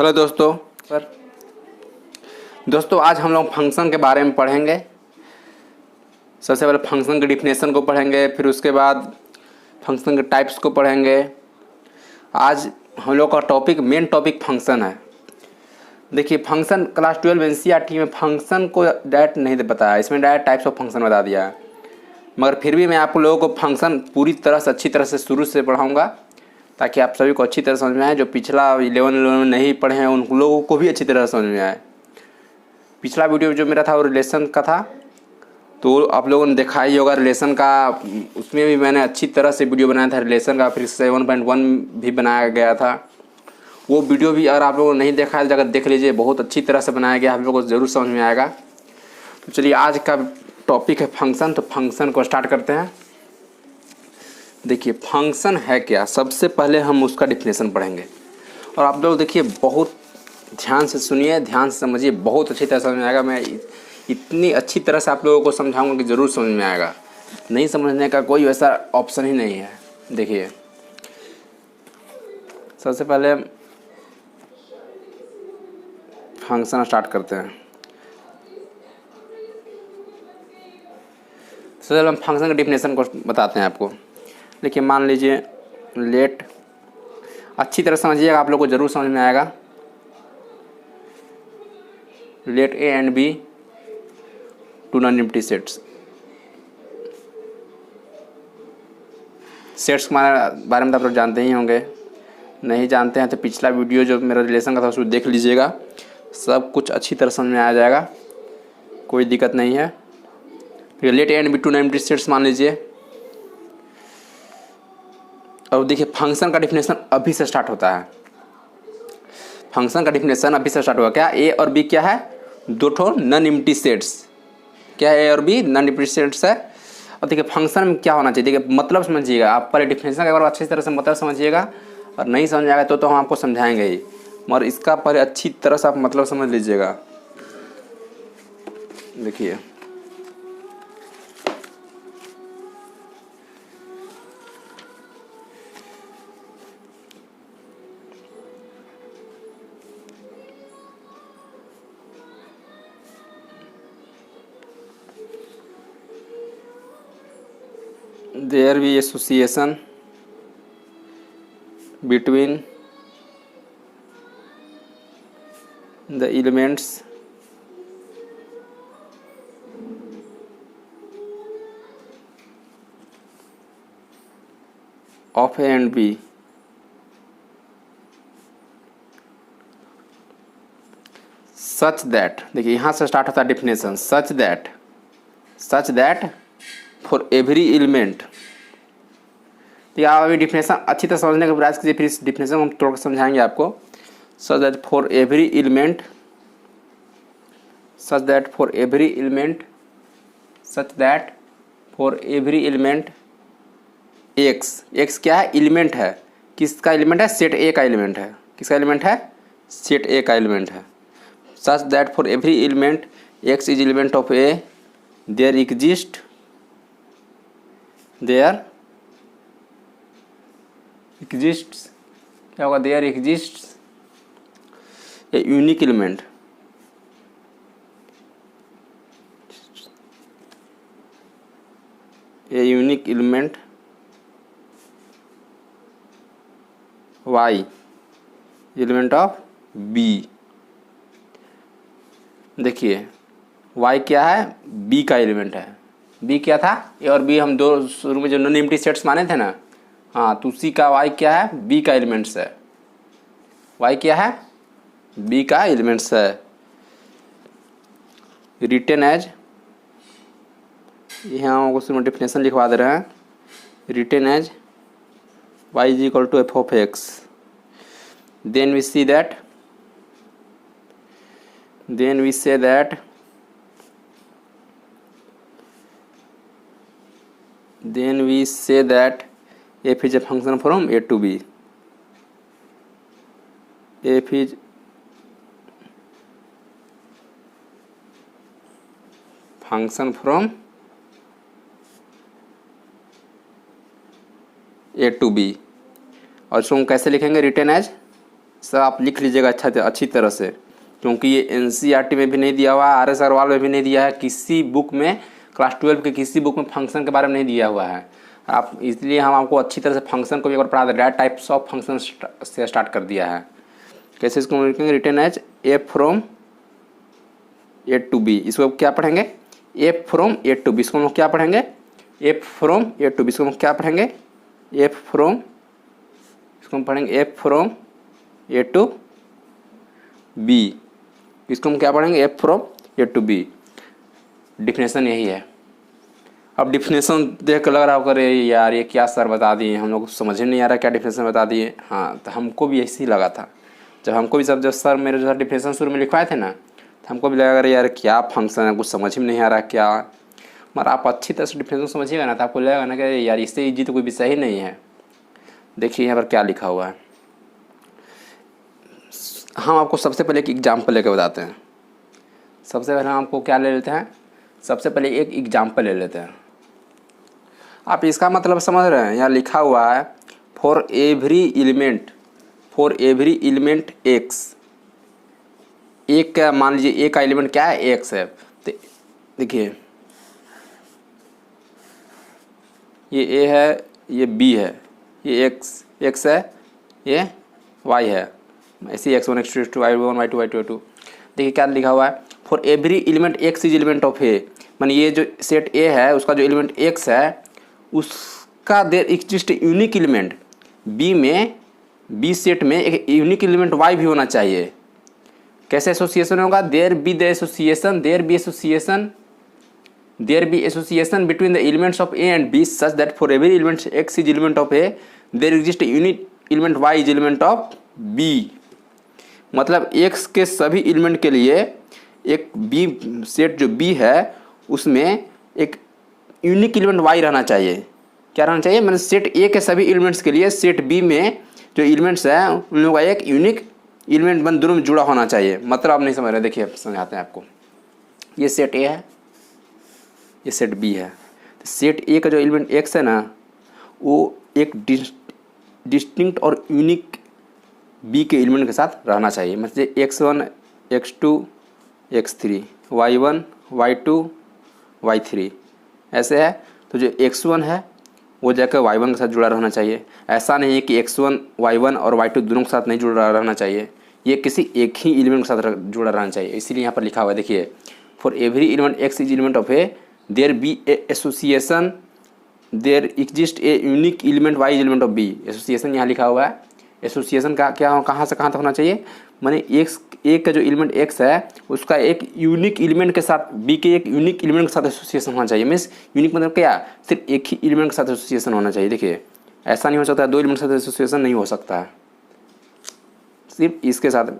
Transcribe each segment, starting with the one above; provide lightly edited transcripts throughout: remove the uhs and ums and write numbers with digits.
Hello दोस्तों आज हम लोग फंक्शन के बारे में पढ़ेंगे। सबसे पहले फंक्शन के डिफिनेशन को पढ़ेंगे, फिर उसके बाद फंक्शन के टाइप्स को पढ़ेंगे। आज हम लोग का मेन टॉपिक फंक्शन है। देखिए, फंक्शन क्लास 12 एनसीईआरटी में फंक्शन को डायरेक्ट नहीं बताया, इसमें डायरेक्ट टाइप्स ऑफ फंक्शन बता दिया है। मगर फिर भी मैं आप लोगों को फंक्शन पूरी तरह से अच्छी तरह से शुरू से पढ़ाऊँगा ताकि आप सभी को अच्छी तरह समझ में आए। जो पिछला 11 नहीं पढ़े हैं उन लोगों को भी अच्छी तरह समझ में आए। पिछला वीडियो जो मेरा था वो रिलेशन का था, तो आप लोगों ने देखा ही होगा रिलेशन का। उसमें भी मैंने अच्छी तरह से वीडियो बनाया था रिलेशन का, फिर 7.1 भी बनाया गया था। वो वीडियो भी अगर आप लोगों ने नहीं देखा है तो अगर देख लीजिए, बहुत अच्छी तरह से बनाया गया, आप लोगों को ज़रूर समझ में आएगा। तो चलिए, आज का टॉपिक है फंक्शन। तो फंक्शन को स्टार्ट करते हैं। देखिए, फंक्शन है क्या, सबसे पहले हम उसका डिफिनेशन पढ़ेंगे। और आप लोग देखिए, बहुत ध्यान से सुनिए, ध्यान से समझिए, बहुत अच्छी तरह समझ में आएगा। मैं इतनी अच्छी तरह से आप लोगों को समझाऊंगा कि ज़रूर समझ में आएगा। नहीं समझने का कोई वैसा ऑप्शन ही नहीं है। देखिए, सबसे पहले फंक्शन स्टार्ट करते हैं। सबसे पहले हम फंक्शन के डिफिनेशन को बताते हैं आपको। देखिए, मान लीजिए लेट, अच्छी तरह समझिएगा, आप लोग को ज़रूर समझ में आएगा। Let A and B two non empty sets. Sets के बारे में तो आप लोग जानते ही होंगे। नहीं जानते हैं तो पिछला वीडियो जो मेरा रिलेशन का था उसको देख लीजिएगा, सब कुछ अच्छी तरह समझ में आ जाएगा, कोई दिक्कत नहीं है। फिर let A and B two non empty sets मान लीजिए। अब देखिए, फंक्शन का डिफिनेशन अभी से स्टार्ट होता है। फंक्शन का डिफिनेशन अभी से स्टार्ट हुआ। क्या ए और बी क्या है? दो ठो नॉन एम्प्टी सेट्स। क्या है? ए और बी नॉन एम्प्टी सेट्स है। और देखिए, फंक्शन में क्या होना चाहिए, देखिए मतलब समझिएगा। आप पहले डिफिनेशन का एक बार अच्छी तरह से मतलब समझिएगा, और नहीं समझ आएगा तो हम आपको समझाएंगे ही, मगर इसका पहले अच्छी तरह से आप मतलब समझ लीजिएगा। देखिए, there be association between the elements of A and B such that, देखिए यहाँ से स्टार्ट होता है definition. such that for every element। तो आप अभी डिफिनेशन अच्छी तरह समझने का प्रयास कीजिए, फिर इस डिफिनेशन को हम थोड़ा समझाएंगे आपको। such that for every element x क्या है? एलिमेंट है। किसका एलिमेंट है? सेट ए का एलिमेंट है। किसका एलिमेंट है? सेट ए का एलिमेंट है। such that for every element x is element of A, there exists क्या होगा? there exists a unique element y element of B। देखिए, y क्या है? b का एलिमेंट है। b क्या था? a और b हम दो शुरू में जो नॉन एम्प्टी सेट्स माने थे ना, हाँ, तो उसी का y क्या है? b का एलिमेंट्स है। y क्या है? b का एलिमेंट्स है। रिटेन एज, यहाँ उसमें डिफिनेशन लिखवा दे रहे हैं। Written as y is equal to f of x। then we say that f is a function from A to B। f is function from A to B। और इसको हम कैसे लिखेंगे? रिटेन एज सब आप लिख लीजिएगा अच्छी तरह से, क्योंकि ये एनसीईआरटी में भी नहीं दिया हुआ है, आरएस अग्रवाल में भी नहीं दिया है, किसी बुक में क्लास 12 के किसी बुक में फंक्शन के बारे में नहीं दिया हुआ है। आप इसलिए हम आपको अच्छी तरह से फंक्शन को भी एक बार पढ़ा दें। डायरेक्ट टाइप्स ऑफ फंक्शन से स्टार्ट कर दिया है। कैसे इसको लिखेंगे? Written as F from A to B. इसको क्या पढ़ेंगे? F from A to B. इसको हम क्या पढ़ेंगे? F from A to B. इसको हम क्या पढ़ेंगे? एफ फ्रॉम, इसको हम पढ़ेंगे F from A to B. इसको हम क्या पढ़ेंगे? F from A to B. Definition यही है। अब डिफिनेशन देख कर लग रहा होगा अरे यार ये क्या सर बता दिए, हम लोग को समझ ही नहीं आ रहा क्या डिफिनेशन बता दिए। हाँ, तो हमको भी ऐसे ही लगा था। जब हमको भी जब सर मेरे जो डिफिनेशन शुरू में लिखवाए थे ना, तो हमको भी लगा अरे यार क्या फंक्शन है, कुछ समझ में नहीं आ रहा क्या। मगर आप अच्छी तरह से डिफिनेशन समझिएगा ना, तो आपको लगेगा ना कि यार इससे ईजी तो कोई विषय ही नहीं है। देखिए यहाँ पर क्या लिखा हुआ है। हम आपको सबसे पहले एक एग्जाम्पल लेकर बताते हैं। सबसे पहले हम आपको क्या ले लेते हैं? सबसे पहले एक एग्जाम्पल ले लेते हैं। आप इसका मतलब समझ रहे हैं? यहाँ लिखा हुआ है फॉर एवरी एलिमेंट एक्स। एक का मान लीजिए एक का एलिमेंट क्या है? एक्स है। तो देखिए ये ए है, ये बी है, ये एक्स है, ये वाई है। ऐसे x1 x2 x2 y1 y2 y2 y2। देखिए क्या लिखा हुआ है? For every element x is element of A. माने ये जो सेट ए है उसका जो एलिमेंट एक्स है उसका there exist unique element B में, बी सेट में एक यूनिक एलिमेंट वाई भी होना चाहिए। कैसे एसोसिएशन होगा? There be association between the elements of A and B such that for every element x is element of A there exist unique element Y is element of B. मतलब X के सभी element के लिए एक B set जो B है उसमें एक यूनिक एलिमेंट वाई रहना चाहिए। क्या रहना चाहिए? मतलब सेट ए के सभी एलिमेंट्स के लिए सेट बी में जो एलिमेंट्स हैं उन लोगों का एक यूनिक एलिमेंट बन दोनों में जुड़ा होना चाहिए। मतलब आप नहीं समझ रहे, देखिए समझाते हैं आपको। ये सेट ए है, ये सेट बी है। तो सेट ए का जो एलिमेंट एक्स है ना वो एक डिस्टिंक्ट और यूनिक बी के एलिमेंट के साथ रहना चाहिए। मतलब x1 x2 x3 y1 y2 y3 ऐसे है। तो जो x1 है वो जाकर y1 के साथ जुड़ा रहना चाहिए। ऐसा नहीं है कि x1 y1 और y2 दोनों के साथ नहीं जुड़ा रहना चाहिए, ये किसी एक ही एलिमेंट के साथ जुड़ा रहना चाहिए। इसीलिए यहाँ पर लिखा हुआ है, देखिए for every element x is element of A there be a association there exist a unique element Y is element of B. Association यहाँ लिखा हुआ है। एसोसिएशन का क्या, कहाँ से कहाँ तक होना चाहिए? माने एक का जो एलिमेंट एक्स है उसका एक यूनिक एलिमेंट के साथ बी के एक यूनिक एलिमेंट के साथ एसोसिएशन होना चाहिए। मीन्स यूनिक मतलब क्या? सिर्फ एक ही एलिमेंट के साथ एसोसिएशन होना चाहिए। देखिए ऐसा नहीं हो सकता, दो एलिमेंट के साथ एसोसिएशन नहीं हो सकता है, सिर्फ इसके साथ।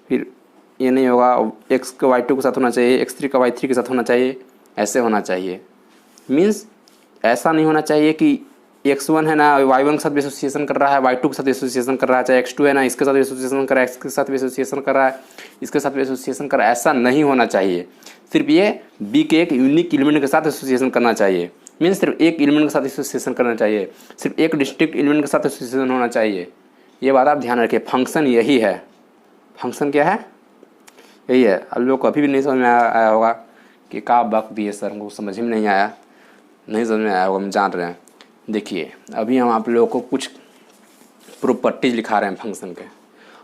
फिर ये नहीं होगा एक्स का y2 के साथ होना चाहिए, x3 का y3 के साथ होना चाहिए, ऐसे होना चाहिए। मीन्स ऐसा नहीं होना चाहिए कि x1 है ना y1 के साथ भी एसोसिएशन कर रहा है, y2 के साथ एसोसिएशन कर रहा है, चाहे x2 है ना इसके साथ एसोसिएशन कर रहा है, x के साथ भी एसोसिएशन कर रहा है, इसके साथ भी एसोसिएशन कर रहा है। ऐसा नहीं होना चाहिए। सिर्फ ये b के एक यूनिक एलिमेंट के साथ एसोसिएशन करना चाहिए। मीन्स सिर्फ एक एलिमेंट के साथ एसोसिएशन करना चाहिए, सिर्फ एक डिस्टिंक्ट एलिमेंट के साथ एसोसिएशन होना चाहिए। ये बात आप ध्यान रखिए। फंक्शन यही है। फंक्शन क्या है? यही है। अब लोग को अभी भी नहीं समझ में आया होगा कि क्या वक्त दिए सर, हमको समझ में नहीं आया, नहीं समझ में आया होगा, हम जान रहे हैं। देखिए अभी हम आप लोगों को कुछ प्रॉपर्टीज लिखा रहे हैं फंक्शन के।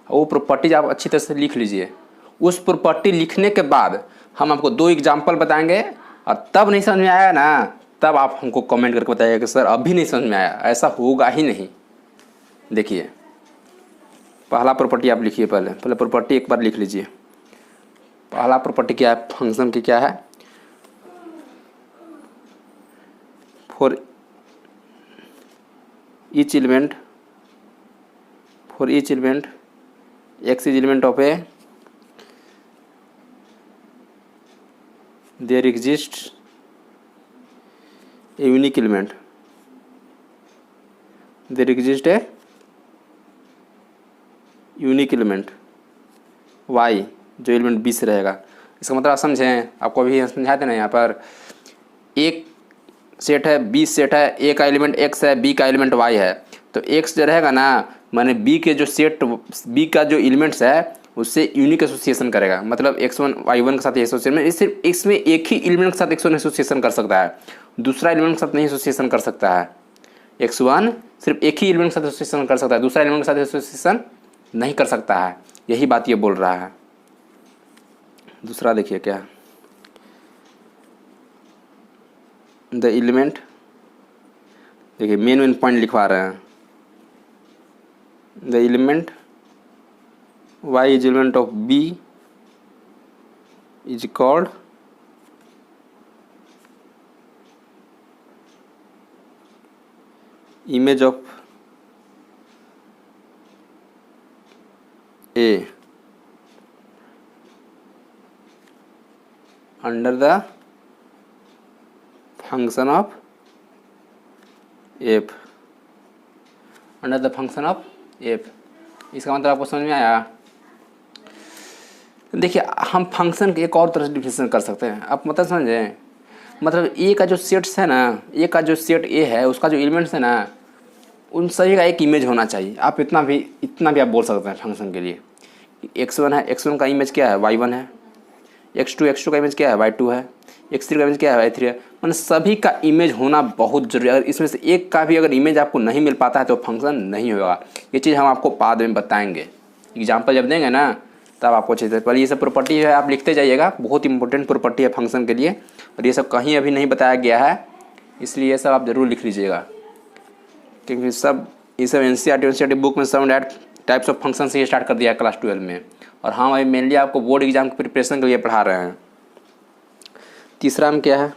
वो प्रॉपर्टीज आप अच्छी तरह से लिख लीजिए। उस प्रॉपर्टी लिखने के बाद हम आपको दो एग्जाम्पल बताएंगे, और तब नहीं समझ में आया ना तब आप हमको कमेंट करके बताइएगा कि सर अभी नहीं समझ में आया। ऐसा होगा ही नहीं। देखिए पहला प्रॉपर्टी आप लिखिए। पहले प्रॉपर्टी एक बार लिख लीजिए। पहला प्रॉपर्टी क्या है फंक्शन की? क्या है? For each element x is element of a there exists a unique element, there exists a unique element y जो एलिमेंट बी से रहेगा। इसका मतलब आप समझें, आपको अभी समझाए थे ना, यहाँ पर एक सेट है, बी सेट है, ए का एलिमेंट x है, बी का एलिमेंट y है। तो x जो रहेगा ना माने बी के जो सेट, बी का जो एलिमेंट्स है उससे यूनिक एसोसिएशन करेगा। मतलब x1 y1 के साथ एसोसिएशन में सिर्फ इसमें एक ही एलिमेंट के साथ x1 एसोसिएशन कर सकता है, दूसरा एलिमेंट के साथ नहीं एसोसिएशन कर सकता है। x1 सिर्फ एक ही एलिमेंट के साथ एसोसिएशन कर सकता है, दूसरा एलिमेंट के साथ एसोसिएशन नहीं कर सकता है। यही बात ये बोल रहा है। दूसरा देखिए क्या, द एलिमेंट, देखिए मेन पॉइंट लिखवा रहे हैं। The element y is element of B is called image of A under the function of f, under the function of f। इसका मतलब आपको समझ में आया? देखिए हम फंक्शन के एक और तरह से डिफिनेशन कर सकते हैं। आप मतलब समझें, मतलब ए का जो सेट्स है ना, ए का जो सेट ए है उसका जो एलिमेंट्स है ना, उन सभी का एक इमेज होना चाहिए। आप इतना भी आप बोल सकते हैं फंक्शन के लिए। x1 है, x1 का इमेज क्या है, y1 है। x2 का इमेज क्या है, y2 है। x3 का इमेज क्या है, y3 है। मतलब सभी का इमेज होना बहुत जरूरी है। अगर इसमें से एक का भी अगर इमेज आपको नहीं मिल पाता है तो फंक्शन नहीं होगा। ये चीज़ हम आपको बाद में बताएंगे, एग्जाम्पल जब देंगे ना तब आपको अच्छे से। पर ये सब प्रॉपर्टी है आप लिखते जाइएगा, बहुत इंपॉर्टेंट प्रॉपर्टी है फंक्शन के लिए, और ये सब कहीं अभी नहीं बताया गया है, इसलिए ये सब आप ज़रूर लिख लीजिएगा। क्योंकि सब ये सब एनसीईआरटी बुक में 7 टाइप्स ऑफ फंक्शन से स्टार्ट कर दिया है क्लास 12 में, और हम अभी मेनली आपको बोर्ड एग्जाम की प्रिपरेशन के लिए पढ़ा रहे हैं। तीसरा में क्या है,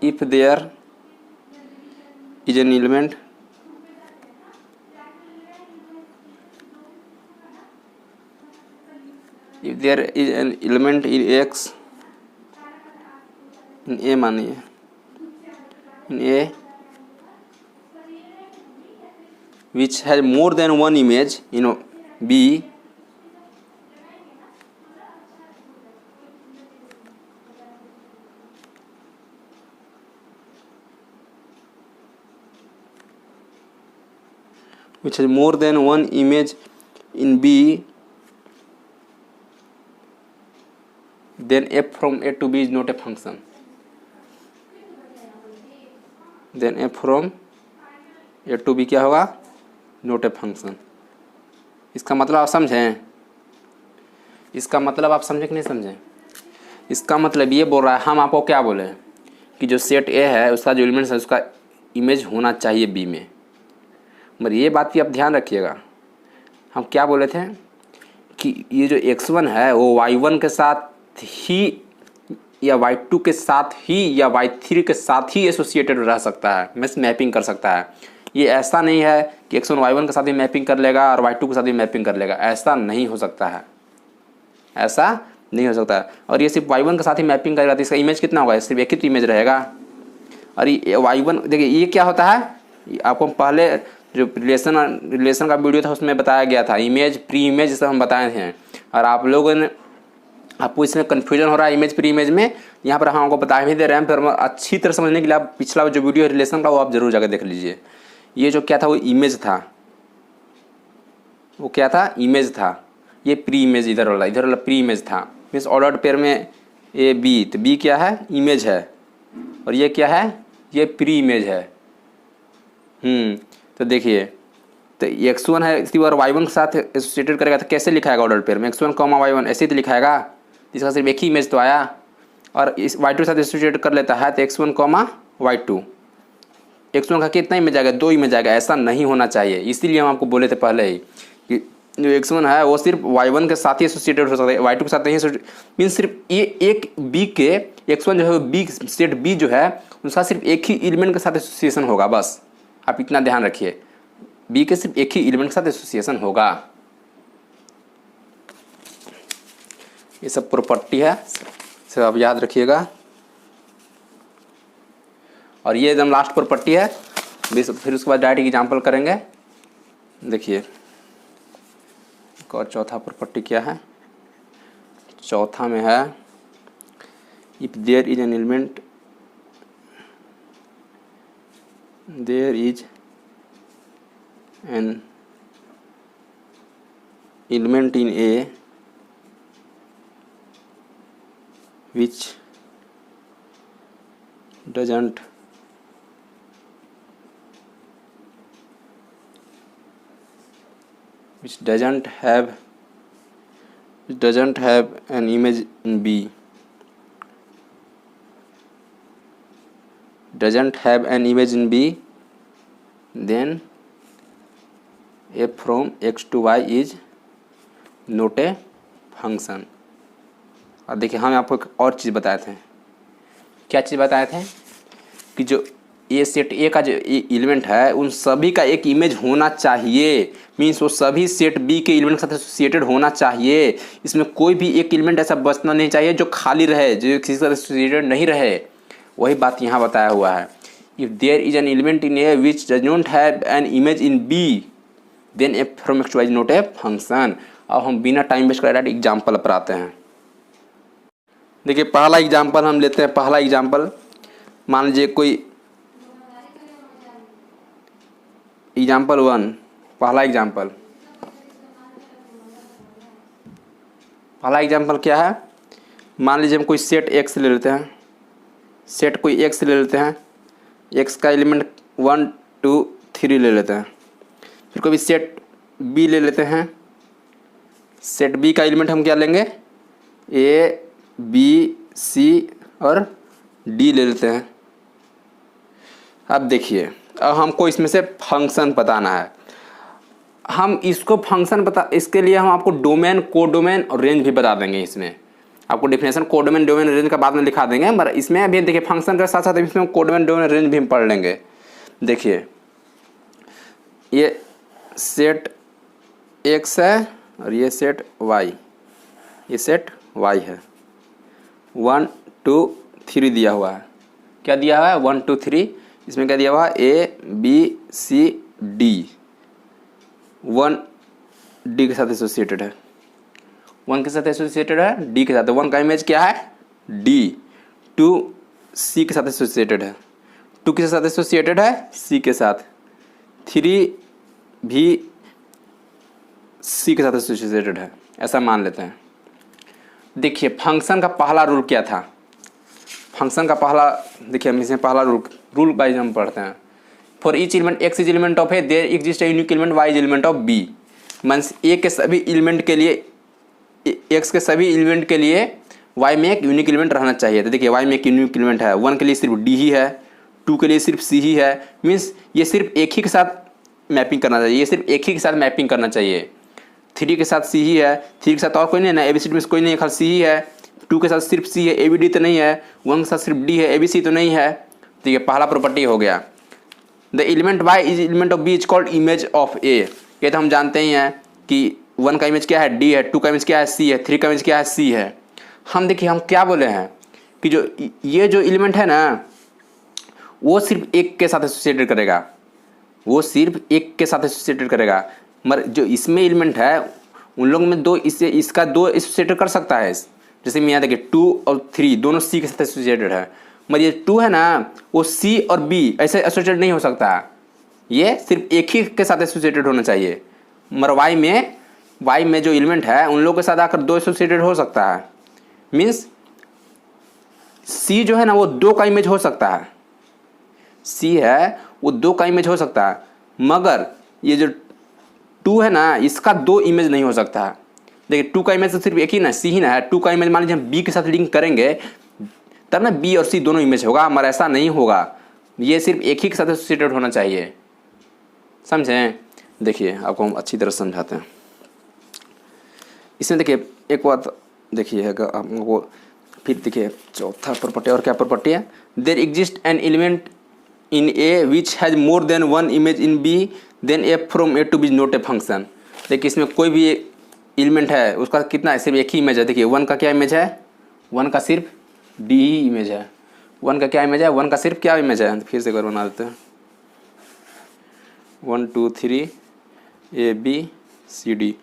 if there is an element if there is an element in x, in a मानिए, in a which has more than one image in B, which has more than one image in B, then f from a to b is not a function, then f from a to b क्या होगा, not a function। इसका मतलब आप समझें, इसका मतलब आप समझे कि नहीं समझें? इसका मतलब ये बोल रहा है, हम आपको क्या बोले कि जो सेट ए है उसका जो एलिमेंट्स है उसका इमेज होना चाहिए बी में। मगर ये बात भी आप ध्यान रखिएगा, हम क्या बोले थे कि ये जो x1 है वो y1 के साथ ही या y2 के साथ ही या y3 के साथ ही एसोसिएटेड रह सकता है, मीन्स मैपिंग कर सकता है। ये ऐसा नहीं है कि x1 y1 के साथ भी मैपिंग कर लेगा और y2 के साथ भी मैपिंग कर लेगा, ऐसा नहीं हो सकता है, ऐसा नहीं हो सकता है। और ये सिर्फ y1 के साथ ही मैपिंग करेगा तो इसका इमेज कितना होगा, सिर्फ एक ही तो इमेज रहेगा। और ये y1 देखिए ये क्या होता है, आपको पहले जो रिलेशन का वीडियो था उसमें बताया गया था, इमेज प्री इमेज सब हम बताए थे। और आप लोगों ने, आपको इसमें कन्फ्यूजन हो रहा है इमेज प्री इमेज में, यहाँ पर हम आपको बता भी दे रहे हैं। फिर अच्छी तरह समझने के लिए आप पिछला जो वीडियो है रिलेशन का वो आप जरूर जाकर देख लीजिए। ये जो क्या था वो इमेज था, वो क्या था, इमेज था। ये प्री इमेज इधर वाला प्री इमेज था, मीन्स ऑर्डर्ड पेयर में ए बी, तो बी क्या है, इमेज है, और ये क्या है, ये प्री इमेज है। तो देखिए, तो x1 है इसी बार y1 के साथ एसोसिएटेड करेगा तो कैसे लिखाएगा ऑर्डर पेयर में, x1 y1 ऐसे ही तो लिखाएगा, इसका सिर्फ एक ही इमेज तो आया। और इस y2 के साथ एसोसिएट कर लेता है तो x1 y2, x1 का कितना इमेज आएगा, 2 इमेज आएगा, ऐसा नहीं होना चाहिए। इसीलिए हम आपको बोले थे पहले ही कि जो x1 है वो सिर्फ y1 के साथ ही एसोसिएटेड हो सकता है, y2 के साथ नहीं। मीन्स सिर्फ ये एक b के x1 जो है बी सेट b जो है उसका सिर्फ एक ही एलिमेंट के साथ एसोसिएशन होगा, बस आप इतना ध्यान रखिए, बी के सिर्फ एक ही एलिमेंट के साथ एसोसिएशन होगा। ये सब प्रॉपर्टी है, सब आप याद रखिएगा। और ये एकदम लास्ट प्रॉपर्टी है, फिर उसके बाद डायरेक्ट एग्जांपल करेंगे। देखिए एक और चौथा प्रॉपर्टी क्या है, चौथा में है if there is an element in A which doesn't have an image in B, then f from x to y is not a function। और देखिए हम आपको एक और चीज़ बताए थे। क्या चीज़ बताए थे कि जो ए सेट ए का जो एलिमेंट है उन सभी का एक इमेज होना चाहिए, मीन्स वो सभी सेट बी के एलिमेंट के साथ एसोसिएटेड होना चाहिए। इसमें कोई भी एक एलिमेंट ऐसा बचना नहीं चाहिए जो खाली रहे, जो किसी के साथ एसोसिएटेड नहीं रहे। वही बात यहाँ बताया हुआ है। If there is an element in A which does not have an image in B then F from X to Y is not a function. अब हम बिना टाइम वेस्ट कर डायरेक्ट एग्जाम्पल पर आते हैं। देखिए पहला एग्जाम्पल हम लेते हैं। पहला एग्जाम्पल मान लीजिए कोई एग्जाम्पल 1, पहला एग्जाम्पल क्या है, मान लीजिए हम कोई सेट एक्स ले लेते हैं, एक्स का एलिमेंट 1 2 3 ले लेते हैं। फिर कोई सेट बी ले लेते हैं, सेट बी का एलिमेंट हम क्या लेंगे, ए बी सी और डी ले लेते हैं। अब देखिए अब हमको इसमें से फंक्शन बताना है। हम इसको फंक्शन इसके लिए हम आपको डोमेन, कोडोमेन और रेंज भी बता देंगे। इसमें आपको डेफिनेशन कोडोमेन, डोमेन, रेंज का बाद में लिखा देंगे, मगर इसमें अभी देखिए फंक्शन के साथ साथ इसमें कोडोमेन, डोमेन, रेंज भी हम पढ़ लेंगे। देखिए ये सेट एक्स है और ये सेट वाई, है। 1 2 3 दिया हुआ है। क्या दिया हुआ है, 1 2 3। इसमें क्या दिया हुआ है, A B C D. 1 D के साथ एसोसिएटेड है, 1 के साथ एसोसिएटेड है, डी के साथ। 1 का इमेज क्या है, डी। 2 सी के साथ एसोसिएटेड है, 2 के साथ एसोसिएटेड है, सी के साथ। 3 भी सी के साथ एसोसिएटेड है, ऐसा मान लेते हैं। देखिए फंक्शन का पहला रूल क्या था, फंक्शन का पहला देखिए हम इसमें पहला रूल वाइज हम पढ़ते हैं। For each element x is element of A there exist unique element Y is element of B. Means A के सभी एलिमेंट के लिए, एक्स के सभी एलिमेंट के लिए वाई में एक यूनिक एलिमेंट रहना चाहिए। तो देखिए वाई में एक यूनिक एलिमेंट है, 1 के लिए सिर्फ डी ही है, 2 के लिए सिर्फ सी ही है। मीन्स ये सिर्फ एक ही के साथ मैपिंग करना चाहिए, 3 के साथ सी ही है, 3 के साथ और कोई नहीं है ना, एबीसी में कोई नहीं है, खाली सी ही है। 2 के साथ सिर्फ सी है, ए बी डी तो नहीं है। 1 के साथ सिर्फ डी है, ए बी सी तो नहीं है। तो ये पहला प्रॉपर्टी हो गया। The element Y is element of B is called image of A. ये तो हम जानते ही हैं कि 1 का इमेज क्या है, डी है, 2 का इमेज क्या है, सी है, 3 का इमेज क्या है, सी है। हम देखिए हम क्या बोले हैं कि जो ये जो एलिमेंट है ना वो सिर्फ एक के साथ एसोसिएटेड करेगा, मगर जो इसमें एलिमेंट है उन लोगों में इसका दो एसोसिएटेड कर सकता है। जैसे मैं यहाँ देखिए 2 और 3 दोनों सी के साथ एसोसिएटेड है, मगर ये 2 है ना वो सी और बी ऐसे एसोसिएटेड नहीं हो सकता, ये सिर्फ एक ही के साथ एसोसिएटेड होना चाहिए। मगर वाई में जो एलिमेंट है उन लोगों के साथ आकर 2 एसोसिएटेड हो सकता है। मीन्स सी जो है ना वो 2 का इमेज हो सकता है, सी है वो 2 का इमेज हो सकता है, मगर ये जो 2 है ना इसका 2 इमेज नहीं हो सकता है। देखिए 2 का इमेज तो सिर्फ एक ही ना, सी ही ना है। 2 का इमेज मान लीजिए हम बी के साथ लिंक करेंगे तब ना बी और सी दोनों इमेज होगा, मगर ऐसा नहीं होगा, ये सिर्फ एक ही के साथ एसोसिएटेड होना चाहिए। समझें? देखिए आपको हम अच्छी तरह समझाते हैं। इसमें देखिए एक बात देखिए आपको, फिर देखिए चौथा प्रॉपर्टी। और क्या प्रॉपर्टी है, there exist an element in A which has more than 1 image in B then A from A to B not a function. देखिए इसमें कोई भी एलिमेंट है उसका कितना है, सिर्फ एक ही इमेज है। देखिए 1 का क्या इमेज है, 1 का सिर्फ डी ही इमेज है। 1 का क्या इमेज है, 1 का सिर्फ क्या इमेज है, फिर से एक बार बना देते हैं। 1 2 3 ए बी सी डी।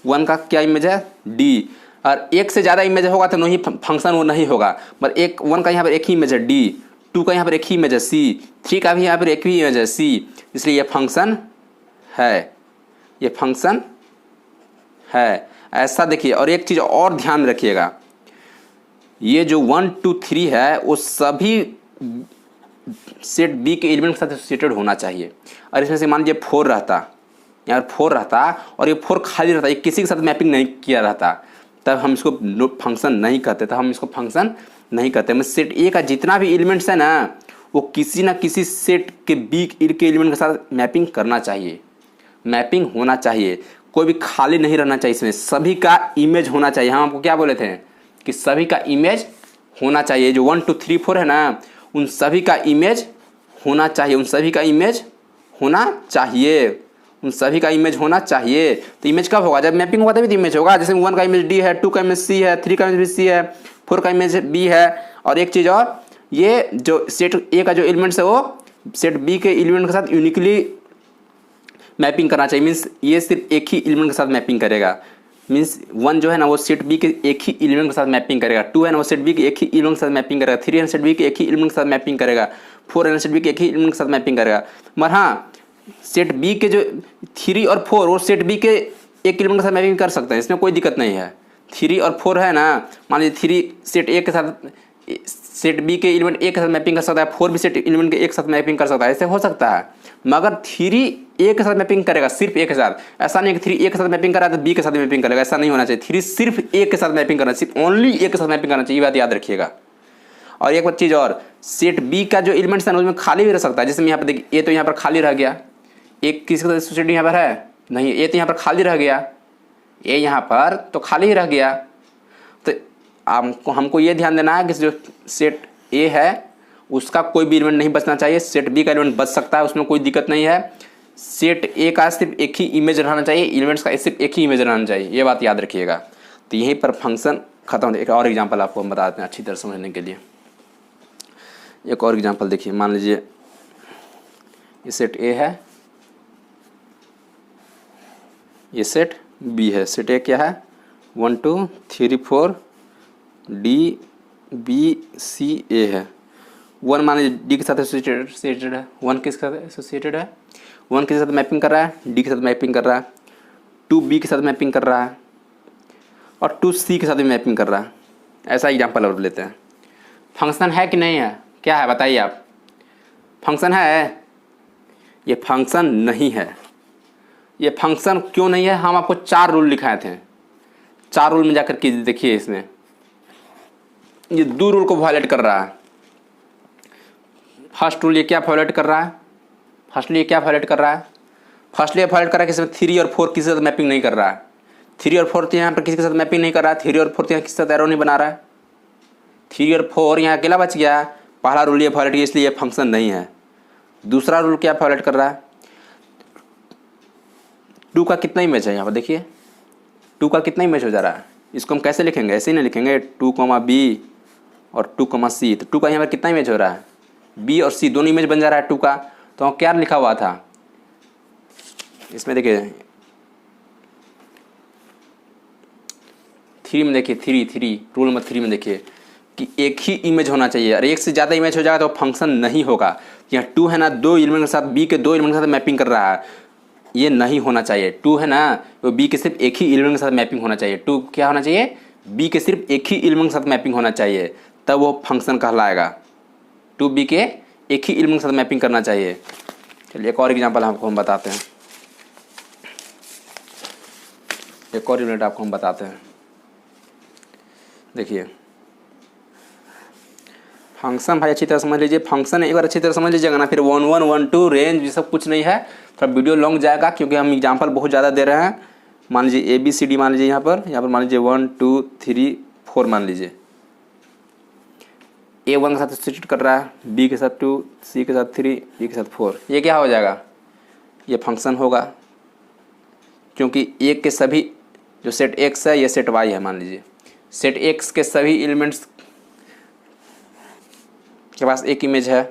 1 का क्या इमेज है, डी। और एक से ज़्यादा इमेज होगा तो नहीं फंक्शन वो नहीं होगा। पर एक 1 का यहाँ पर एक ही इमेज है D, 2 का यहाँ पर एक ही इमेज है C, 3 का भी यहाँ पर एक ही इमेज है C, इसलिए ये फंक्शन है, ये फंक्शन है। ऐसा देखिए। और एक चीज़ और ध्यान रखिएगा, ये जो 1 2 3 है वो सभी सेट बी के एलिमेंट के साथ एसोसिएटेड होना चाहिए। और इसमें से मान लीजिए 4 रहता, यहाँ 4 रहता और ये 4 खाली रहता, ये किसी के साथ मैपिंग नहीं किया रहता, तब हम इसको फंक्शन नहीं कहते, तब हम इसको फंक्शन नहीं कहते। मैं सेट ए का जितना भी एलिमेंट्स है ना वो किसी ना किसी सेट के बी के एलिमेंट के साथ मैपिंग करना चाहिए, मैपिंग होना चाहिए, कोई भी खाली नहीं रहना चाहिए, इसमें सभी का इमेज होना चाहिए। हम आपको क्या बोले थे कि सभी का इमेज होना चाहिए। जो 1 2 3 4 है ना उन सभी का इमेज होना चाहिए, उन सभी का इमेज होना चाहिए, उन सभी का इमेज होना चाहिए। तो इमेज कब होगा? जब मैपिंग होगा तभी तो इमेज होगा। जैसे 1 का इमेज डी है, 2 का इमेज सी है, 3 का इमेज सी है, 4 का इमेज बी है। और एक चीज़ और, ये जो सेट ए का जो एलिमेंट्स है वो सेट बी के एलिमेंट के साथ यूनिकली मैपिंग करना चाहिए। मीन्स ये सिर्फ एक ही एलिमेंट के साथ मैपिंग करेगा। मीन्स 1 जो है ना वो सेट बी के एक ही एलिमेंट के साथ मैपिंग करेगा, 2 है ना वो सेट बी के एक ही एलिमेंट के साथ मैपिंग करेगा, 3 है सेट बी के एक ही एलिमेंट के साथ मैपिंग करेगा, 4 है सेट बी के एक ही एलिमेंट के साथ मैपिंग करेगा। मगर हाँ, सेट बी के जो 3 और 4 वो सेट बी के एक एलिमेंट के साथ मैपिंग कर सकते हैं, इसमें कोई दिक्कत नहीं है। 3 और 4 है ना, मान लीजिए 3 सेट ए के साथ सेट बी के एलिमेंट ए के साथ मैपिंग कर सकता है, 4 भी सेट एलिमेंट के एक साथ मैपिंग कर सकता है, ऐसे हो सकता है। मगर 3 ए के साथ मैपिंग करेगा, सिर्फ ए के साथ। ऐसा नहीं कि 3 ए के साथ मैपिंग कर रहा है तो बी के साथ मैपिंग करेगा, ऐसा नहीं होना चाहिए। 3 सिर्फ ए के साथ मैपिंग करना, सिर्फ ओनली ए के साथ मैपिंग करना चाहिए, ये बात याद रखिएगा। और एक चीज़ और, सेट बी का जो एलिमेंट्स है ना उसमें खाली भी रह सकता है। जैसे यहाँ पर देखिए ए तो यहाँ पर खाली रह गया, एक किसी का एसोसिएटेड यहाँ पर है नहीं, ए तो यहाँ पर खाली रह गया, ए यहाँ पर तो खाली ही रह गया। तो हमको ये ध्यान देना है कि जो सेट ए है उसका कोई भी एलिमेंट नहीं बचना चाहिए, सेट बी का एलिमेंट बच सकता है, उसमें कोई दिक्कत नहीं है। सेट ए का सिर्फ एक ही इमेज रहना चाहिए, एलिमेंट्स का सिर्फ एक ही इमेज रहना चाहिए, ये बात याद रखिएगा। तो यहीं पर फंक्शन खत्म। एक और एग्जांपल आपको हम बता देते हैं अच्छी तरह समझने के लिए। एक और एग्जांपल देखिए, मान लीजिए ये सेट ए है, ये सेट बी है। सेट ए क्या है? 1 2 3 4 डी बी सी ए है। 1 मान लीजिए डी के साथ एसोसिएटेड है, 1 किसके साथ एसोसिएटेड है? 1 के साथ मैपिंग कर रहा है, डी के साथ मैपिंग कर रहा है, 2 बी के साथ मैपिंग कर रहा है और 2 सी के साथ भी मैपिंग कर रहा है। ऐसा एग्जाम्पल और लेते हैं। फंक्शन है कि नहीं है? क्या है बताइए आप? फंक्शन है? ये फंक्शन नहीं है। ये फंक्शन क्यों नहीं है? हम आपको 4 रूल लिखाए थे, 4 रूल में जाकर के देखिए, इसमें ये 2 रूल को वायलेट कर रहा है। फर्स्ट रूल ये क्या वायलेट कर रहा है? फर्स्टली ये क्या वायलेट कर रहा है? फर्स्टली ये वायलेट कर रहा है कि इसमें 3 और 4 किसी के साथ मैपिंग नहीं कर रहा है। 3 और 4 तो यहाँ पर किसी के साथ मैपिंग नहीं कर रहा है, 3 और 4 तो यहाँ किसी के साथ एरो नहीं बना रहा है, 3 और 4 यहाँ अकेला बच गया। पहला रूल ये वायलेट किया, इसलिए ये फंक्शन नहीं है। दूसरा रूल क्या वायलेट कर रहा है? 2 का कितना इमेज है यहाँ पर देखिए, 2 का कितना इमेज हो जा रहा है? इसको हम कैसे लिखेंगे? ऐसे ही नहीं लिखेंगे 2 बी और 2 सी। तो 2 का यहाँ पर कितना इमेज हो रहा है? बी और सी दोनों इमेज बन जा रहा है 2 का। तो क्या लिखा हुआ था इसमें? देखिए 3 में देखिए, 3 रूल नंबर 3 में देखिए कि एक ही इमेज होना चाहिए। और एक से ज़्यादा इमेज हो जाएगा तो फंक्शन नहीं होगा। यहाँ 2 है ना, 2 एलिमेंट के साथ बी के 2 एलिमेंट के साथ मैपिंग कर रहा है, ये नहीं होना चाहिए। 2 है ना, वो बी के सिर्फ एक ही एलिमेंट के साथ मैपिंग होना चाहिए। 2 क्या होना चाहिए? बी के सिर्फ एक ही एलिमेंट के साथ मैपिंग होना चाहिए, तब वो फंक्शन कहलाएगा। 2 बी के एक ही एलिमेंट के साथ मैपिंग करना चाहिए। चलिए एक और एग्जांपल आपको हम बताते हैं, एक और यूनिट आपको हम बताते हैं। देखिए फंक्शन भाई अच्छी तरह समझ लीजिए। फंक्शन एक बार अच्छी तरह समझ लीजिएगा ना, फिर 1 1 1 2 रेंज ये सब कुछ नहीं है। थोड़ा वीडियो लॉन्ग जाएगा क्योंकि हम एग्जांपल बहुत ज़्यादा दे रहे हैं। मान लीजिए ABCD, मान लीजिए यहाँ पर मान लीजिए 1 2 3 4 मान लीजिए। A1 के साथ एसोसिएट कर रहा है, B के साथ 2, C के साथ 3, D के साथ 4। ये क्या हो जाएगा? ये फंक्शन होगा, क्योंकि एक के सभी जो सेट X है ये सेट Y है। मान लीजिए सेट X के सभी एलिमेंट्स के पास एक इमेज है।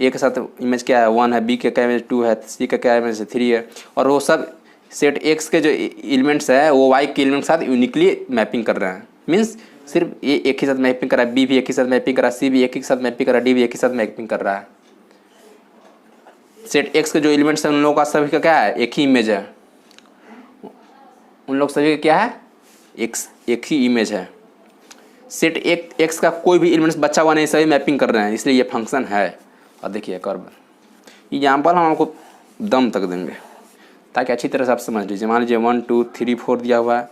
A के साथ इमेज क्या है? 1 है, B के क्या इमेज 2 है, C का क्या इमेज 3 है, और वो सब सेट एक्स के जो एलिमेंट्स है वो वाई के एलिमेंट के साथ यूनिकली मैपिंग कर रहे हैं। मीन्स सिर्फ ये एक ही साथ मैपिंग कर रहा है, बी भी एक ही साथ मैपिंग कर रहा है, सी भी एक ही साथ मैपिंग कर रहा है, डी भी एक ही साथ मैपिंग कर रहा है। सेट एक्स के जो एलिमेंट्स हैं उन लोगों का सभी का क्या है, एक ही इमेज है। उन लोग सभी का क्या है, एक ही इमेज है। सेट एक्स का कोई भी एलिमेंट्स बचा हुआ नहीं, सभी मैपिंग कर रहे हैं, इसलिए ये फंक्शन है। और देखिए एक और एग्जाम्पल हम आपको दम तक देंगे ताकि अच्छी तरह से आप समझ लीजिए। मान लीजिए 1 2 3 4 दिया हुआ है,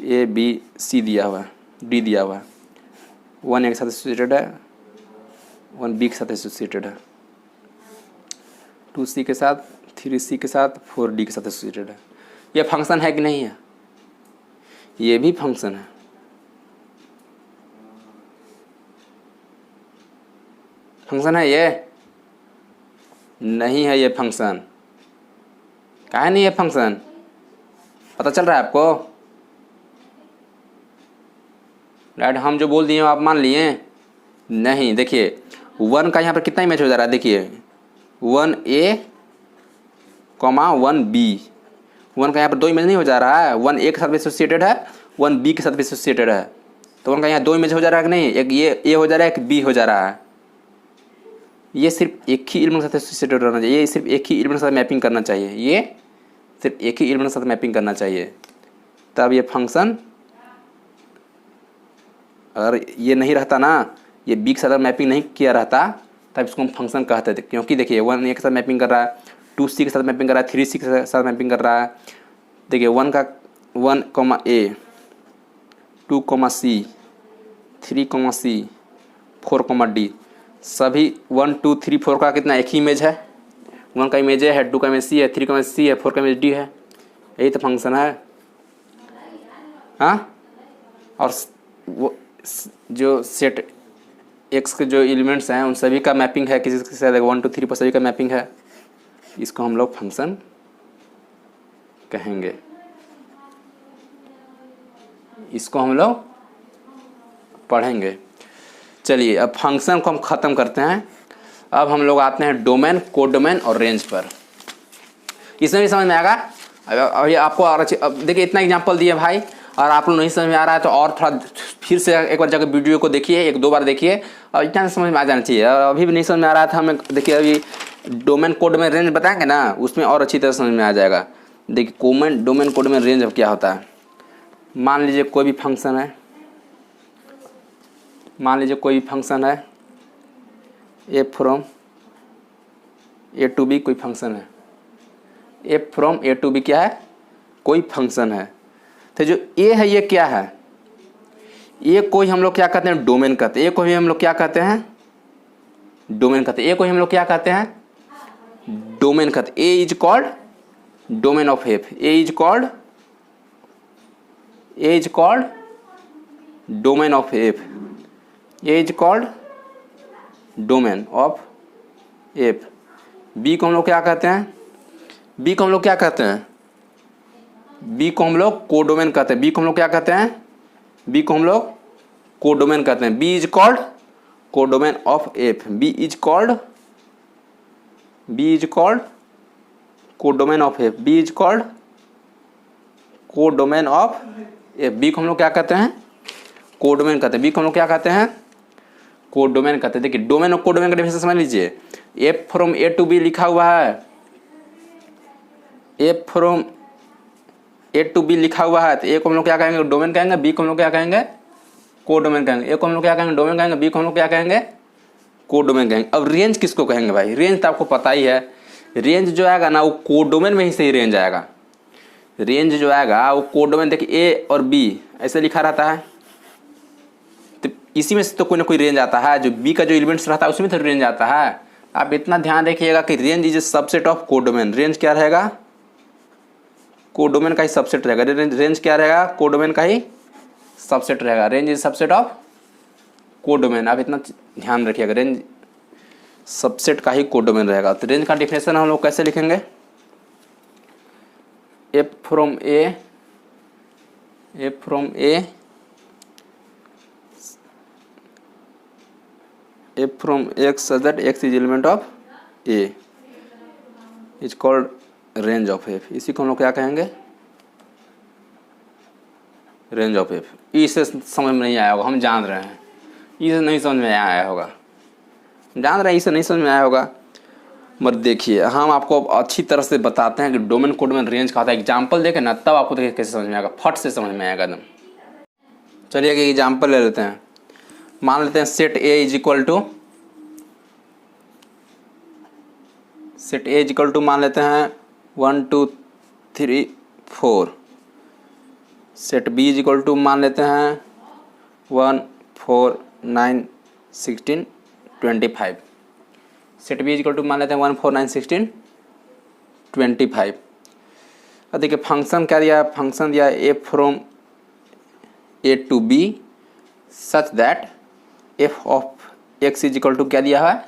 ए बी सी दिया हुआ है, डी दिया हुआ है, 1 ए के साथ एसोसिएटेड है, 1 बी के साथ एसोसिएटेड है, 2 सी के साथ, 3 सी के साथ, 4 डी के साथ एसोसिएटेड है। ये फंक्शन है कि नहीं है, ये भी फंक्शन है। फंक्शन है ये, नहीं है ये फंक्शन। काहे नहीं है फंक्शन, पता चल रहा है आपको? राइट, हम जो बोल दिए आप मान लिए नहीं। देखिए 1 का यहाँ पर कितना इमेज हो जा रहा है, देखिए 1A, 1B। 1 का यहाँ पर 2 इमेज नहीं हो जा रहा है, 1A के साथ भी एसोसिएटेड है, 1B के साथ भी एसोसिएटेड है। तो 1 का यहाँ 2 इमेज हो जा रहा है कि नहीं, एक ये A हो जा रहा है, एक B हो जा रहा है। ये सिर्फ एक ही एलिमेंट के साथ एसोसिएटेड रहना चाहिए, ये सिर्फ एक ही एलिमेंट के साथ मैपिंग करना चाहिए, ये सिर्फ एक ही एलिमेंट के साथ मैपिंग करना चाहिए। तब ये फंक्शन, अगर ये नहीं रहता ना, ये बी के साथ मैपिंग नहीं किया रहता, तब इसको हम फंक्शन कहते थे। क्योंकि देखिए 1 ए के साथ मैपिंग कर रहा है, 2 सी के साथ मैपिंग कर रहा है, 3 सी के साथ मैपिंग कर रहा है। देखिए 1 का 1 ए, 2 सी, 3 सी, 4 डी, सभी 1 2 3 4 का कितना एक ही इमेज है। 1 का इमेज है, 2 का इमेज सी है, 3 का इमेज सी है, 4 का इमेज डी है। यही तो फंक्शन है। हाँ, और वो जो सेट एक्स के जो एलिमेंट्स हैं उन सभी का मैपिंग है, किसी के साथ 1 2 3 पर सभी का मैपिंग है। इसको हम लोग फंक्शन कहेंगे, इसको हम लोग पढ़ेंगे। चलिए अब फंक्शन को हम ख़त्म करते हैं। अब हम लोग आते हैं डोमेन, कोडोमेन और रेंज पर। इसमें भी समझ में आएगा। अब ये आपको और अच्छे, अब देखिए इतना एग्जांपल दिए भाई, और आप लोग नहीं समझ में आ रहा है तो और थोड़ा फिर से एक बार जाकर वीडियो को देखिए, 1 2 बार देखिए, और इतना समझ में आ जाना चाहिए। और अभी भी नहीं समझ में आ रहा था हमें, देखिए अभी डोमेन कोडोमेन रेंज बताएंगे ना, उसमें और अच्छी तरह समझ में आ जाएगा। देखिए डोमेन कोडोमेन रेंज अब क्या होता है। मान लीजिए कोई भी फंक्शन है, मान लीजिए कोई भी फंक्शन है, ए फ्रॉम ए टू बी कोई फंक्शन है, ए फ्रॉम ए टू बी क्या है, कोई फंक्शन है। तो जो ए है ये क्या है, ए को ही हम लोग क्या कहते हैं, डोमेन कहते हैं। ए को ही हम लोग क्या कहते हैं, डोमेन कहते हैं। ए को ही हम लोग क्या कहते हैं, डोमेन कहते हैं। A is called domain of f, A is called domain of f, A is called domain of F. B को हम लोग क्या कहते हैं, बी को हम लोग क्या कहते हैं, बी को हम लोग कोडोमेन कहते हैं। बी को हम लोग क्या कहते हैं, बी को हम लोग कोडोमेन कहते हैं। B is called codomain of F, B is called codomain of F, B is called codomain of F. B को हम लोग क्या कहते हैं, कोडोमेन कहते हैं। बी को हम लोग क्या कहते हैं, कोडोमेन कहते हैं। देखिए डोमेन और कोडोमेन का डिफरेंस समझ लीजिए। F from A to B लिखा हुआ है, F from A to B लिखा हुआ है, तो ए को हम लोग क्या कहेंगे, डोमेन कहेंगे। बी को हम लोग क्या कहेंगे, कोडोमेन कहेंगे। ए को हम लोग क्या कहेंगे, डोमेन कहेंगे। बी को हम लोग क्या कहेंगे, कोडोमेन कहेंगे। अब रेंज किसको कहेंगे भाई, रेंज तो आपको पता ही है। रेंज जो आएगा ना वो कोडोमेन में ही सही रेंज आएगा। रेंज जो आएगा वो कोडोमेन, देखिए ए और बी ऐसे लिखा रहता है, तो इसी में से तो कोई ना कोई रेंज आता है। जो बी का जो एलिमेंट्स रहता है उसमें तो रेंज आता है। आप इतना ध्यान रखिएगा कि range is a subset of codomain. Range क्या रहेगा, कोडोमेन का ही सबसेट रहेगा। रेंज क्या रहेगा, कोडोमेन का ही सबसेट रहेगा। Range is subset of codomain. आप इतना ध्यान रखिएगा, रेंज सबसेट का ही कोडोमेन रहेगा। तो रेंज का डिफिनेशन हम लोग कैसे लिखेंगे, F from A from x such that x is element of A is called range of F, इसी को हम लोग क्या कहेंगे, रेंज ऑफ एफ। इससे समझ में नहीं आया होगा, हम जान रहे हैं, इसे नहीं समझ में आया होगा, जान रहे हैं इसे नहीं समझ में आया होगा। मगर देखिए हम आपको अच्छी तरह से बताते हैं कि डोमेन कोडोमेन रेंज का होता है। एग्जाम्पल देखें ना, तब आपको देखिए कैसे समझ में आएगा, फट से समझ में आएगा एकदम। चलिए एक एग्जाम्पल ले लेते हैं। मान लेते हैं set A is equal to, set A is equal to मान लेते हैं 1 2 3 4। Set B is equal to मान लेते हैं 1 4 9 16 25। Set B is equal to मान लेते हैं 1 4 9 16 25। अब देखिए फंक्शन क्या दिया, फंक्शन दिया A from A to B such that f of x is equal to क्या दिया है,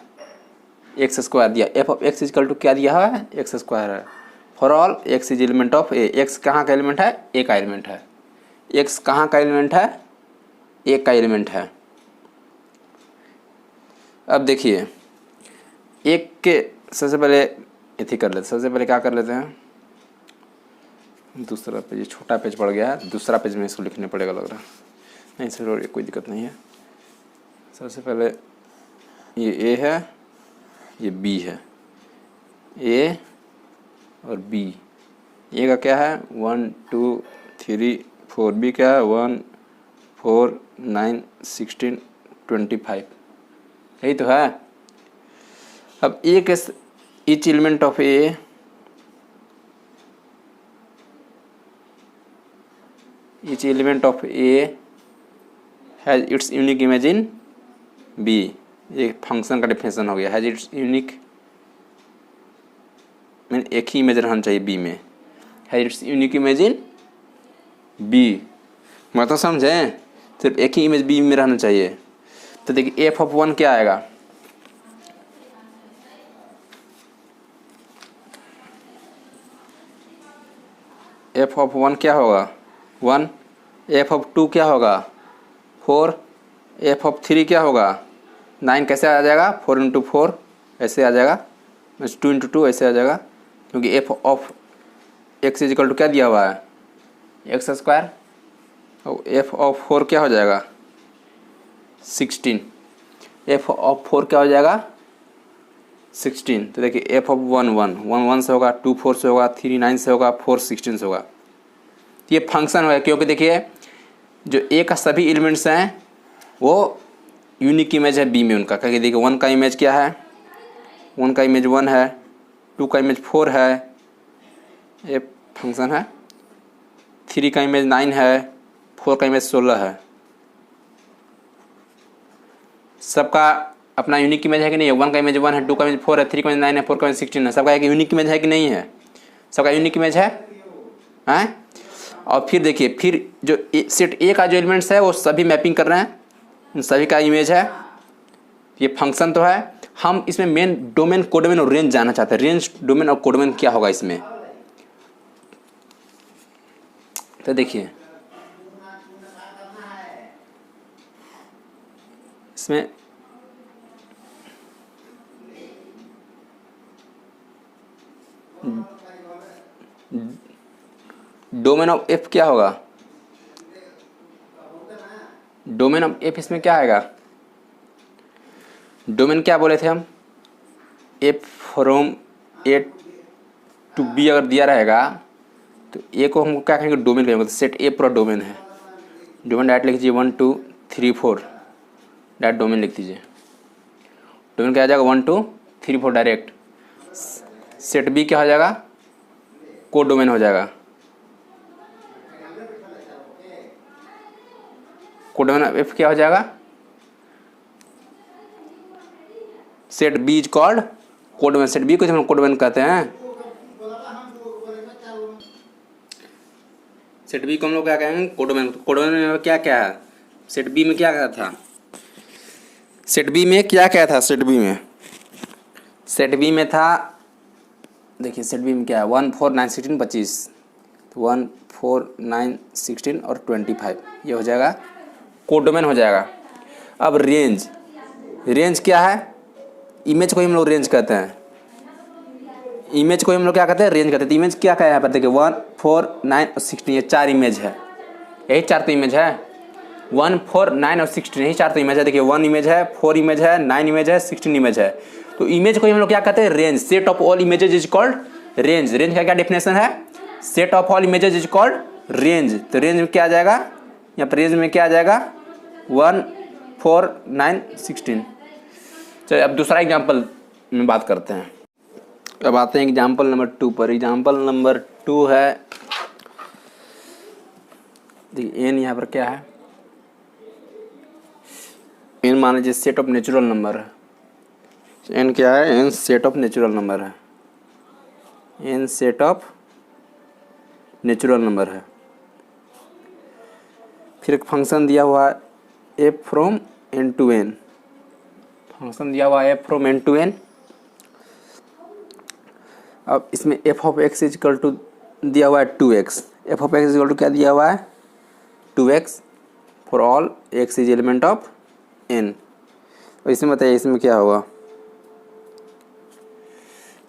एक्स स्क्वायर दिया। F of x is equal to क्या दिया है, एक्स स्क्वायर है। For all x is element of A, x कहाँ का एलिमेंट है, ए का एलिमेंट है। एक्स कहाँ का एलिमेंट है, ए का एलिमेंट है। अब देखिए एक के सबसे पहले इथी कर लेते, सबसे पहले क्या कर लेते हैं, दूसरा पेज, छोटा पेज पड़ गया है, दूसरा पेज में इसको लिखने पड़ेगा लग रहा है। नहीं सर कोई दिक्कत नहीं है। सबसे पहले ये ए है, ये बी है, ए और बी। ए का क्या है 1 2 3 4, बी क्या है 1 4 9 16 25, यही तो है। अब ए के each element of A each element of A has its unique image in B। ये फंक्शन का डिफिनेशन हो गया, हैज इट्स यूनिक मीन एक ही इमेज रहना चाहिए B में, has its unique image in B। मतलब समझें, सिर्फ एक ही इमेज B में रहना चाहिए। तो देखिए एफ ऑफ 1 क्या आएगा, एफ ऑफ 1 क्या होगा 1, एफ ऑफ 2 क्या होगा 4, एफ ऑफ 3 क्या होगा 9। कैसे आ जाएगा 4 इंटू 4 ऐसे आ जाएगा, 2 इंटू 2 ऐसे आ जाएगा, क्योंकि F of x is equal to क्या दिया हुआ है, एक्स स्क्वायर। और एफ ऑफ 4 क्या हो जाएगा 16, एफ ऑफ 4 क्या हो जाएगा 16। तो देखिए एफ ऑफ 1 1 1 1 से होगा, 2 4 से होगा, 3 9 से होगा, 4 16 से होगा। ये फंक्शन है, क्योंकि देखिए जो ए का सभी एलिमेंट्स हैं वो यूनिक इमेज है बी में उनका। क्योंकि देखिए 1 का इमेज क्या है, 1 का इमेज 1 है, 2 का इमेज 4 है, ये फंक्शन है। 3 का इमेज 9 है, 4 का इमेज 16 है। सबका अपना यूनिक इमेज है कि नहीं है, 1 का इमेज 1 है, 2 का इमेज 4 है, 3 का इमेज 9 है, 4 का इमेज 16 है। सबका एक यूनिक इमेज है कि नहीं है, सबका यूनिक इमेज है, हैं? और फिर देखिए फिर जो सेट ए का जो एलिमेंट्स है वो सभी मैपिंग कर रहे हैं, उन सभी का इमेज है। ये फंक्शन तो है। हम इसमें मेन डोमेन कोडोमेन और रेंज जानना चाहते हैं, रेंज डोमेन और कोडोमेन क्या होगा इसमें। तो देखिए इसमें डोमेन ऑफ एफ क्या होगा, डोमेन ऑफ एफ इसमें क्या आएगा, डोमेन क्या बोले थे हम, F from A to B अगर दिया रहेगा तो ए को हम क्या कहेंगे डोमेन कहेंगे। तो सेट ए पूरा डोमेन है, डोमेन डायरेक्ट लिख दीजिए 1 2 3 4 डायरेक्ट डोमेन लिख दीजिए। डोमेन क्या आ जाएगा 1 2 3 4 डायरेक्ट। सेट बी क्या हो जाएगा, को डोमेन हो जाएगा, कोडोमेन ऑफ एफ क्या हो जाएगा, set B is called codomain. Set B को हम कोडोमेन कहते हैं, सेट बी को हम लोग क्या कहेंगे कोडोमेन। कोडोमेन में क्या क्या है, सेट बी में क्या क्या था, सेट बी में क्या क्या था, सेट बी में, सेट बी में था देखिए सेट बी में क्या है 1 4 9 16 25, 1 4 9 16 और 25 ये हो जाएगा कोडोमेन हो जाएगा। अब रेंज, रेंज क्या है, इमेज को ही हम लोग रेंज कहते हैं, इमेज को हम लोग क्या कहते हैं, रेंज कहते हैं। तो इमेज क्या है यहाँ पर देखिए 1, 4, 9 और 16, ये 4 इमेज है, यही 4 तो इमेज है। 1, 4, 9 और 16, यही 4 तो इमेज है। देखिए 1 इमेज है, 4 इमेज है, 9 इमेज है, 16 इमेज है। तो इमेज को हम लोग क्या कहते हैं, range. Set of all images is called range. Range का क्या डेफिनेशन है, set of all images is called range. तो रेंज में क्या आ जाएगा, यहाँ पर रेंज में क्या आ जाएगा 1, 4, 9, 16। चलिए अब दूसरा एग्जाम्पल में बात करते हैं। अब आते हैं एग्जाम्पल नंबर 2 पर। एग्जाम्पल नंबर 2 है, देखिए एन यहाँ पर क्या है, एन मान लीजिए सेट ऑफ नेचुरल नंबर है। एन क्या है, N set of natural number है। N set of natural number है। फिर एक फंक्शन दिया हुआ है F from N to N. Function दिया हुआ है F from N to N. अब इसमें f of x is equal to दिया हुआ है 2x। F of x is equal to क्या दिया हुआ है 2x for all x is element of n। और इसमें बताइए इसमें क्या होगा।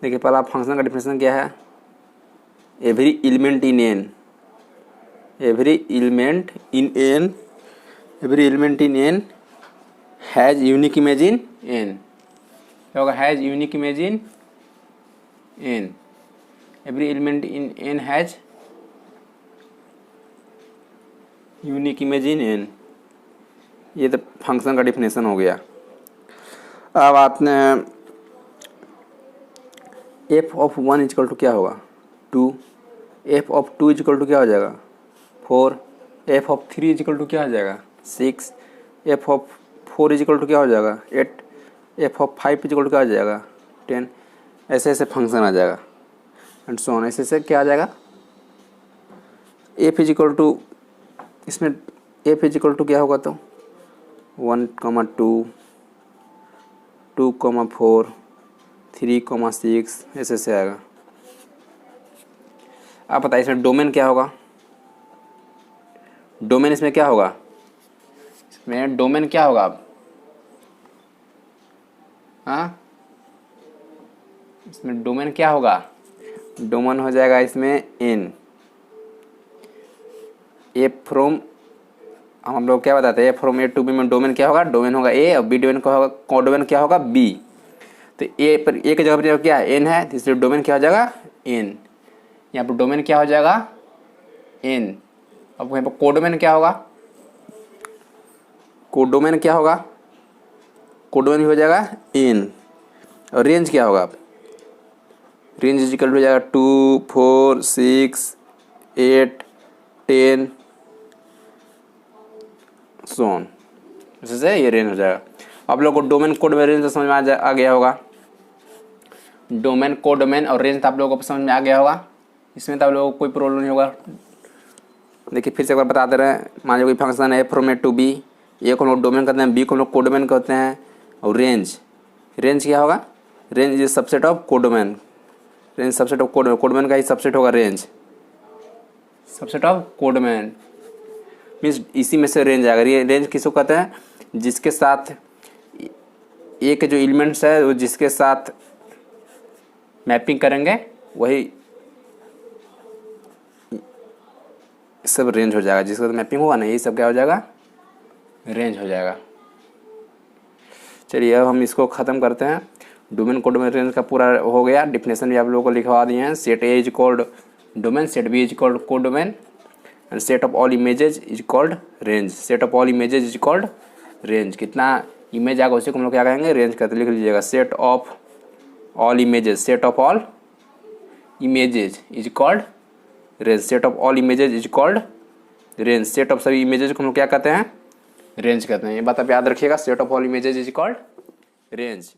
देखिए पहला फंक्शन का डिफिनेशन क्या है, every element in n, every element in n, every element in n has unique image in n। क्या होगा, has unique image in n। Every element in n has unique image in n। ये तो function का definition हो गया। अब आते हैं एफ ऑफ 1 इजकल टू क्या होगा 2, एफ ऑफ 2 इजकल टू क्या हो जाएगा 4, एफ ऑफ 3 इजकल टू क्या हो जाएगा 6, एफ ऑफ 4 इजकल टू क्या हो जाएगा 8, एफ ऑफ 5 इजकल टू क्या हो जाएगा 10। ऐसे ऐसे फंक्शन आ जाएगा एंड सो ऑन। ऐसे ऐसे क्या आ जाएगा, एफ इजकल टू, इसमें एफ इजकल टू क्या होगा तो 1, 2, 2, 4, 3, 6, ऐसे ऐसे आएगा। आप बताइए इसमें डोमेन क्या होगा, डोमेन इसमें क्या होगा, इसमें डोमेन क्या होगा आप, हाँ इसमें डोमेन क्या होगा, डोमेन हो जाएगा इसमें एन। ए फ्रॉम, हम लोग क्या बताते हैं, ए फ्रॉम ए टू बी में डोमेन क्या होगा, डोमेन होगा ए और बी डोमेन क्या होगा, कोडोमेन क्या होगा बी। तो ए पर ए की जगह पर क्या है एन है, तो इसलिए डोमेन क्या हो जाएगा एन। यहाँ पर डोमेन क्या हो जाएगा एन। अब यहाँ पर कोडोमेन क्या होगा, कोडोमेन क्या होगा, कोडोमेन हो जाएगा एन। और रेंज क्या होगा, रेंज इक्वल हो जाएगा 2, 4, 6, 8, 10 सोन। इससे ये रेंज हो जाएगा। आप लोग को डोमेन कोड में रेंज तो समझ में आ गया होगा। डोमेन कोडोमेन और रेंज तो आप लोगों को समझ में आ गया होगा। इसमें तो आप लोगों को कोई प्रॉब्लम नहीं होगा। देखिए फिर से एक बार बता दे रहे हैं। मान लो कोई फंक्शन है फ्रॉम ए टू बी, ए को हम लोग डोमेन कहते हैं, बी को हम लोग कोडोमेन कहते हैं। और रेंज, रेंज क्या होगा, range is subset of codomain. Range subset of codomain, codomain का ही सबसेट होगा range, subset of codomain means इसी में से रेंज आएगा। रेंज किसको कहते हैं, जिसके साथ ए के जो एलिमेंट्स है वो जिसके साथ मैपिंग करेंगे वही सब रेंज हो जाएगा। जिसका मैपिंग होगा ना यही सब क्या हो जाएगा, रेंज हो जाएगा। चलिए अब हम इसको ख़त्म करते हैं। डोमेन कोडोमेन रेंज का पूरा हो गया। डिफिनेशन भी आप लोगों को लिखवा दिए हैं। Set A is called domain, set B is called codomain and set of all images is called range. Set of all images is called range. कितना इमेज आएगा उसी को हम लोग क्या कहेंगे, रेंज कहते, लिख लीजिएगा। Set of all images, set of all images is called range. Set of all images is called range. Set of सभी इमेजेज को हम लोग क्या कहते हैं, रेंज कहते हैं। ये बात आप याद रखिएगा। Set of all images is called range.